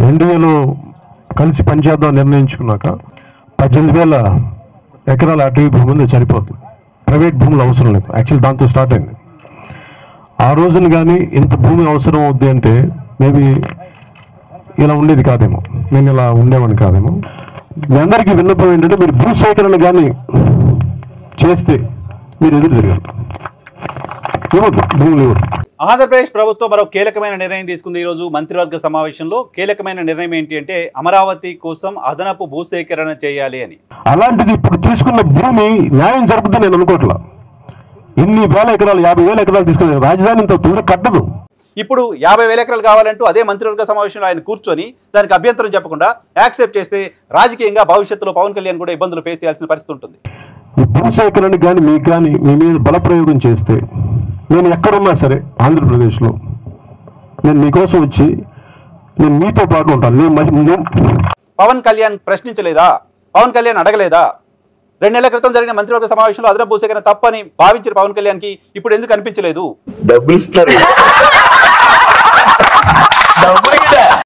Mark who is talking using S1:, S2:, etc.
S1: ఎన్డీఏలో కలిసి పనిచేద్దాం నిర్ణయించుకున్నాక 18,000 ఎకరాల అటవీ భూమి ఉంది, సరిపోతుంది. ప్రైవేట్ భూములు అవసరం లేదు. యాక్చువల్లీ దాంతో స్టార్ట్ అయింది. ఆ రోజున కానీ ఇంత భూమి అవసరం అవుద్ది అంటే మేబీ ఇలా ఉండేది కాదేమో, నేను ఇలా ఉండేవాడిని కాదేమో. మీ అందరికీ విన్నపం ఏంటంటే మీరు భూసేకరణ కానీ చేస్తే మీరు ఎదురు తిరగాలి, ఇవ్వద్దు, భూములు ఇవ్వద్దు.
S2: ఆంధ్రప్రదేశ్ ప్రభుత్వం మరో కీలకమైన నిర్ణయం తీసుకుంది. ఈరోజు మంత్రివర్గ సమావేశంలో కీలకమైన నిర్ణయం ఏంటి అంటే అమరావతి కోసం అదనపు భూసేకరణ చేయాలి అని.
S1: అలాంటిది ఇప్పుడు తీసుకున్న భూమి న్యాయం జరుపుతుంది నేను అనుకోవట్లా. ఇన్ని వేల ఎకరాలు, 50,000 ఎకరాలు తీసుకుని రాజధాని ఇంత తొందర కట్టదు.
S2: ఇప్పుడు 50,000 ఎకరాలు కావాలంటూ అదే మంత్రివర్గ సమావేశంలో ఆయన కూర్చొని దానికి అభ్యంతరం చెప్పకుండా యాక్సెప్ట్ చేస్తే రాజకీయంగా భవిష్యత్తులో పవన్ కళ్యాణ్ కూడా ఇబ్బందులు ఫేస్ చేయాల్సిన పరిస్థితి ఉంటుంది.
S1: ఈ భూసేకరణ కానీ మీకు కానీ మీ మీద బలప్రయోగం చేస్తే నేను ఎక్కడున్నా సరే ఆంధ్రప్రదేశ్లో నేను మీకోసం వచ్చి నేను మీతో పాటు ఉంటాను.
S2: పవన్ కళ్యాణ్ ప్రశ్నించలేదా? పవన్ కళ్యాణ్ అడగలేదా? 2 నెలల క్రితం జరిగిన మంత్రివర్గ సమావేశంలో అదనపు భూసేకరణ తప్పని భావించిన పవన్ కళ్యాణ్ కి ఇప్పుడు ఎందుకు అనిపించలేదు?
S3: డబ్బులు ఇస్తారు.